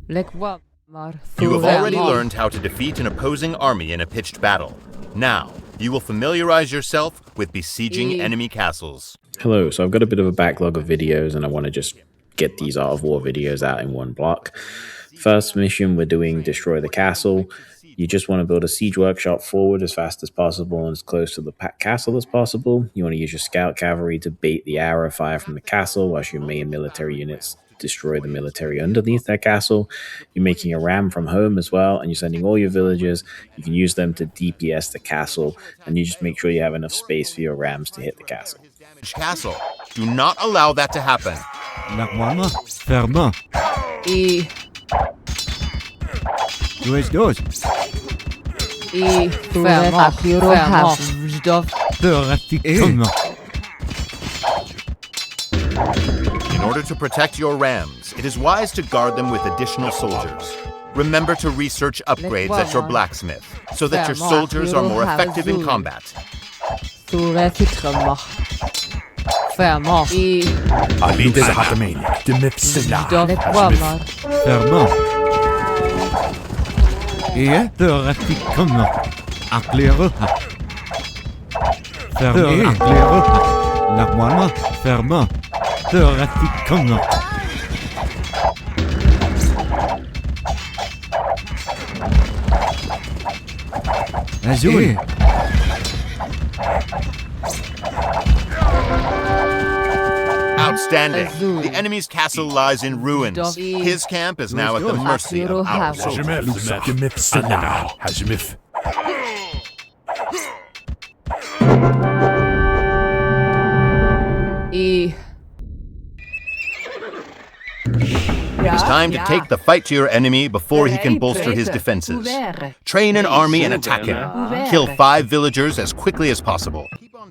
You have already learned how to defeat an opposing army in a pitched battle. Now, you will familiarize yourself with besieging enemy castles. Hello, so I've got a bit of a backlog of videos and I want to just get these Art of War videos out in one block. First mission, we're doing Destroy the Castle. You just want to build a siege workshop forward as fast as possible and as close to the castle as possible. You want to use your scout cavalry to bait the arrow fire from the castle, whilst your main military units destroy the military underneath that castle. You're making a ram from home as well, and you're sending all your villagers. You can use them to DPS the castle, and you just make sure you have enough space for your rams to hit the castle. Castle. Do not allow that to happen. Normalement, fermement. Et Dos. et fermement. Pratiquement. In order to protect your rams, it is wise to guard them with additional soldiers. Remember to research upgrades at your blacksmith, so that your soldiers are more effective in combat. Fermement. Et Fermement. Et pratiquement. Éclaireur. Fermé. Éclaireur. Normalement, fermement. Pratiquement. Azul. Outstanding. The enemy's castle lies in ruins. His camp is now at the mercy of our soldiers. et It is time to take the fight to your enemy before he can bolster his defenses. Train an army and attack him. Kill 5 villagers as quickly as possible.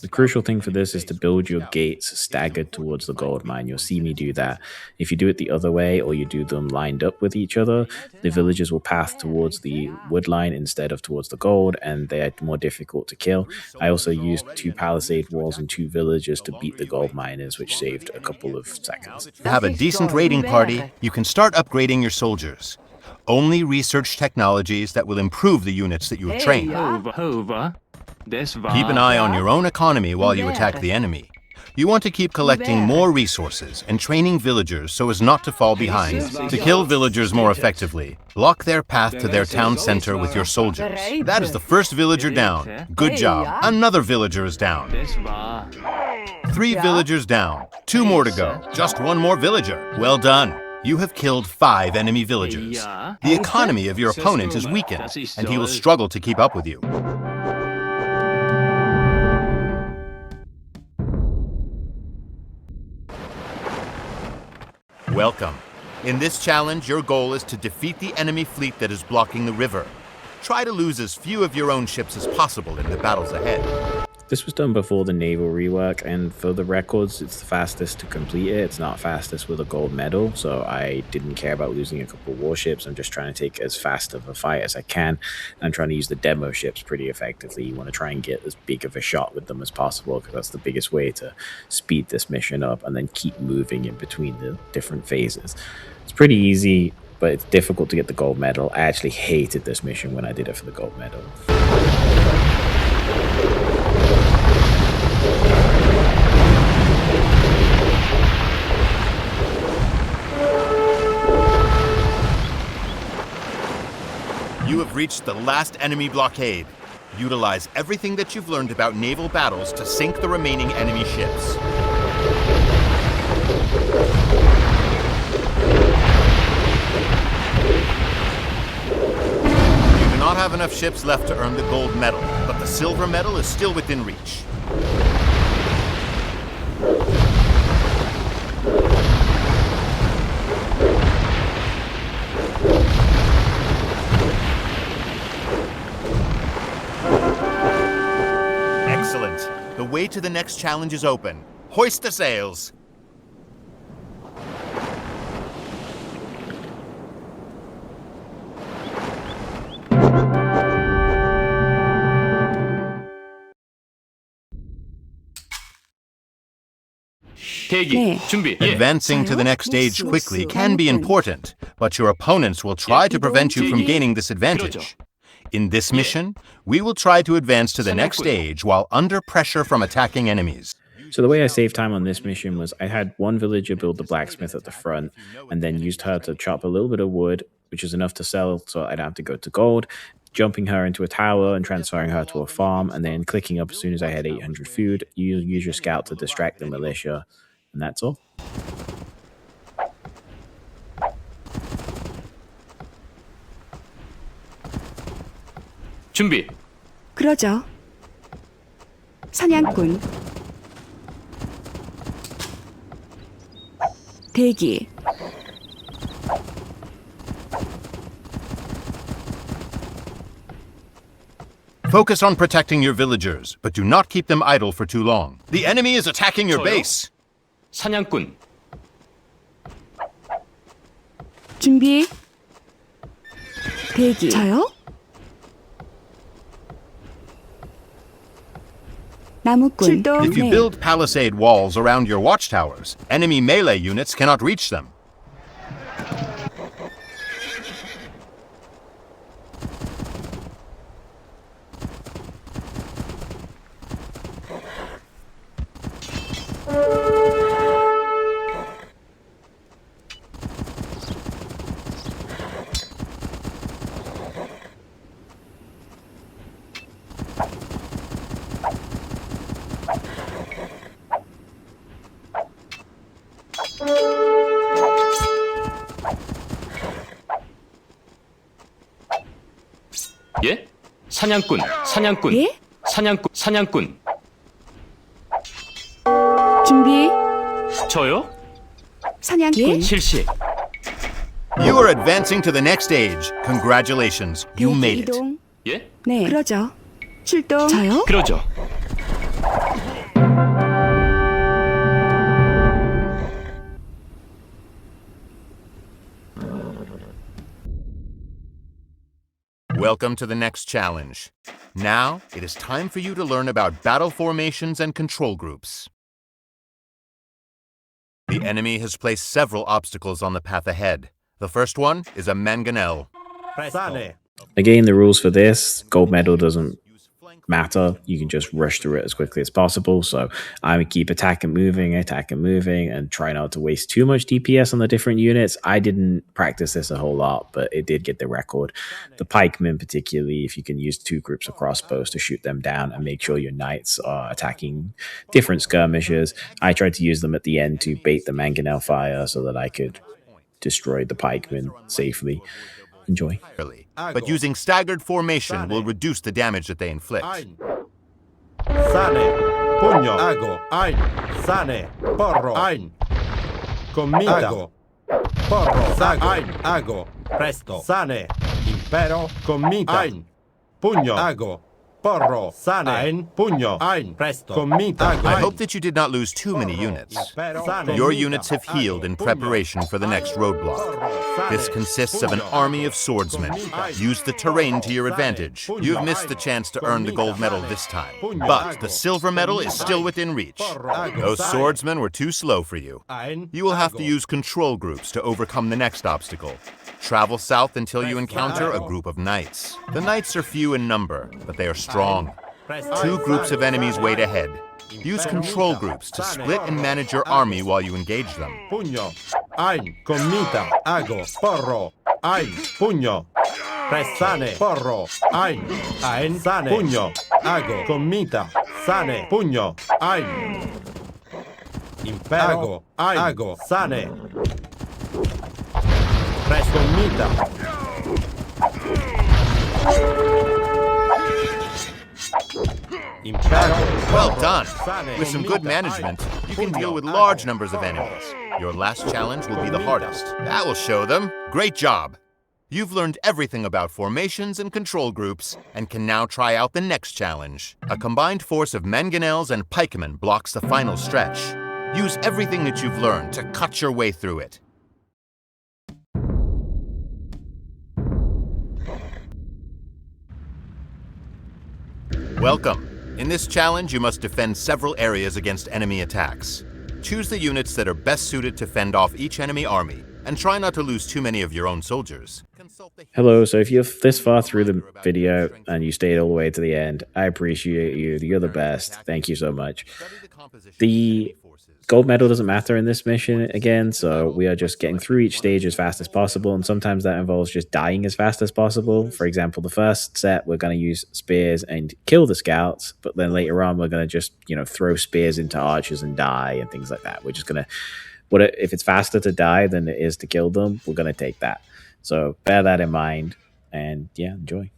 The crucial thing for this is to build your gates staggered towards the gold mine. You'll see me do that. If you do it the other way, or you do them lined up with each other, the villagers will path towards the wood line instead of towards the gold, and they are more difficult to kill. I also used 2 palisade walls and 2 villagers to beat the gold miners, which saved a couple of seconds. To have a decent raiding party, you can start upgrading your soldiers. Only research technologies that will improve the units that you have trained. Keep an eye on your own economy while you attack the enemy. You want to keep collecting more resources and training villagers so as not to fall behind. To kill villagers more effectively, block their path to their town center with your soldiers. That is the first villager down. Good job. Another villager is down. 3 villagers down. 2 more to go. Just 1 more villager. Well done. You have killed 5 enemy villagers. The economy of your opponent is weakened, and he will struggle to keep up with you. Welcome. In this challenge, your goal is to defeat the enemy fleet that is blocking the river. Try to lose as few of your own ships as possible in the battles ahead. This was done before the naval rework, and for the records, it's the fastest to complete it. It's not fastest with a gold medal, so I didn't care about losing a couple warships. I'm just trying to take as fast of a fight as I can. I'm trying to use the demo ships pretty effectively. You want to try and get as big of a shot with them as possible, because that's the biggest way to speed this mission up and then keep moving in between the different phases. It's pretty easy, but it's difficult to get the gold medal. I actually hated this mission when I did it for the gold medal. You have reached the last enemy blockade. Utilize everything that you've learned about naval battles to sink the remaining enemy ships. You do not have enough ships left to earn the gold medal, but the silver medal is still within reach. Excellent. The way to the next challenge is open. Hoist the sails. 대기, 준비. Advancing to the next stage quickly can be important, but your opponents will try to prevent you from gaining this advantage. In this mission, we will try to advance to the next stage while under pressure from attacking enemies. So the way I saved time on this mission was I had one villager build the blacksmith at the front and then used her to chop a little bit of wood, which is enough to sell so I don't have to go to gold, jumping her into a tower and transferring her to a farm, and then clicking up as soon as I had 800 food. You use your scout to distract the militia, and that's all. 준비. 그러죠. 사냥꾼. 대기. Focus on protecting your villagers, but do not keep them idle for too long. The enemy is attacking your base. 사냥꾼. 준비. 대기. 저요? 나무꾼. 출동. If you build palisade walls around your watchtowers, enemy melee units cannot reach them. 예? 사냥꾼. 사냥꾼. 예? 사냥꾼. 사냥꾼. 준비. 저요? 사냥꾼. 예? 실시. You are advancing to the next stage. Congratulations, you 대기 made it. 이동. 예? 네. 그러죠. 출동. 저요? 그러죠. Welcome to the next challenge. Now, it is time for you to learn about battle formations and control groups. The enemy has placed several obstacles on the path ahead. The first one is a mangonel. Again, the rules for this, gold medal doesn't matter. You can just rush through it as quickly as possible. So I would keep attack and moving, and try not to waste too much DPS on the different units. I didn't practice this a whole lot, but it did get the record. The pikemen particularly, if you can use 2 groups of crossbows to shoot them down and make sure your knights are attacking different skirmishers. I tried to use them at the end to bait the mangonel fire so that I could destroy the pikemen safely. Enjoy. But using staggered formation will reduce the damage that they inflict. Sane, pugno, ago, ein, sane, porro, ein, commita, ago, porro, sago, ein, ago, presto, sane, impero, commita, ein, pugno, ago, porro, sane, ein, pugno, ein, presto, commita, ago. I hope that you did not lose too many units. Your units have healed in preparation for the next roadblock. This consists of an army of swordsmen. Use the terrain to your advantage. You've missed the chance to earn the gold medal this time, but the silver medal is still within reach. Those swordsmen were too slow for you. You will have to use control groups to overcome the next obstacle. Travel south until you encounter a group of knights. The knights are few in number, but they are strong. 2 groups of enemies wait ahead. Use control groups to split and manage your army while you engage them. Pugno, ein, commita, ago, porro, ein, pugno, sane, porro, ein, sane, pugno, ago, commita, sane, pugno, ein, impero, ago, sane, commita. Well done! With some good management, you can deal with large numbers of enemies. Your last challenge will be the hardest. That will show them. Great job! You've learned everything about formations and control groups, and can now try out the next challenge. A combined force of mangonels and pikemen blocks the final stretch. Use everything that you've learned to cut your way through it. Welcome. In this challenge, you must defend several areas against enemy attacks. Choose the units that are best suited to fend off each enemy army. And try not to lose too many of your own soldiers. Hello, so if you're this far through the video and you stayed all the way to the end, I appreciate you. You're the best. Thank you so much. The gold medal doesn't matter in this mission again, so we are just getting through each stage as fast as possible, and sometimes that involves just dying as fast as possible. For example, the first set, we're going to use spears and kill the scouts, but then later on, we're going to just, throw spears into archers and die and things like that. We're just going to, if it's faster to die than it is to kill them, we're going to take that. So bear that in mind, and yeah, enjoy.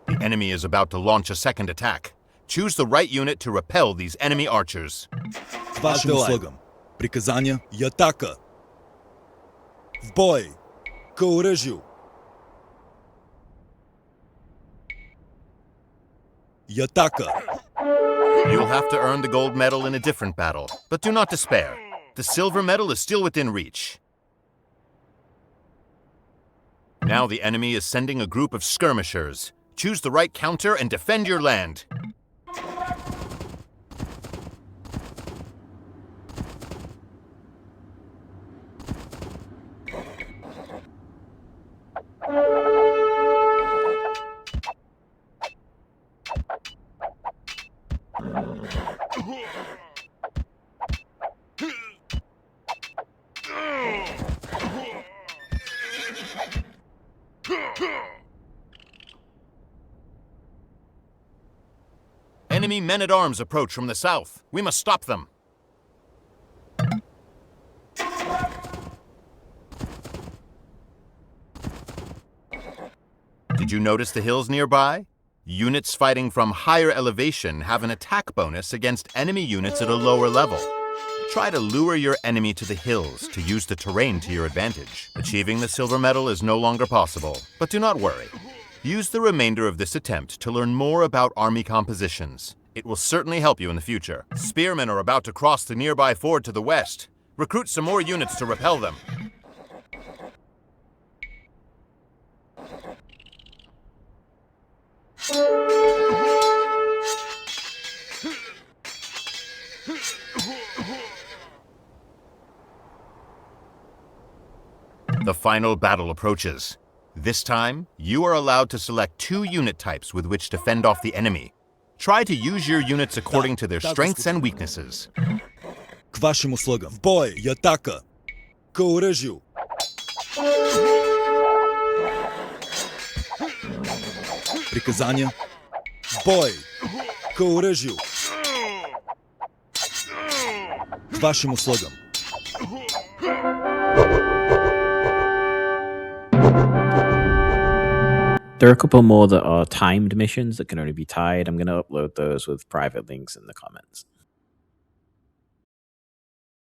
The enemy is about to launch a second attack. Choose the right unit to repel these enemy archers. К вашим услугам. Приказания и атака. В бой. К оружию. И атака. You'll have to earn the gold medal in a different battle, but do not despair. The silver medal is still within reach. Now the enemy is sending a group of skirmishers. Choose the right counter and defend your land. Enemy men-at-arms approach from the south. We must stop them. Did you notice the hills nearby? Units fighting from higher elevation have an attack bonus against enemy units at a lower level. Try to lure your enemy to the hills to use the terrain to your advantage. Achieving the silver medal is no longer possible, but do not worry. Use the remainder of this attempt to learn more about army compositions. It will certainly help you in the future. Spearmen are about to cross the nearby ford to the west. Recruit some more units to repel them. The final battle approaches. This time, you are allowed to select 2 unit types with which to fend off the enemy. Try to use your units according to their strengths and weaknesses. К вашим услугам. В бой и атака. К оружию. Приказания. В бой. К оружию. К вашим услугам. There are a couple more that are timed missions that can only be tied. I'm going to upload those with private links in the comments.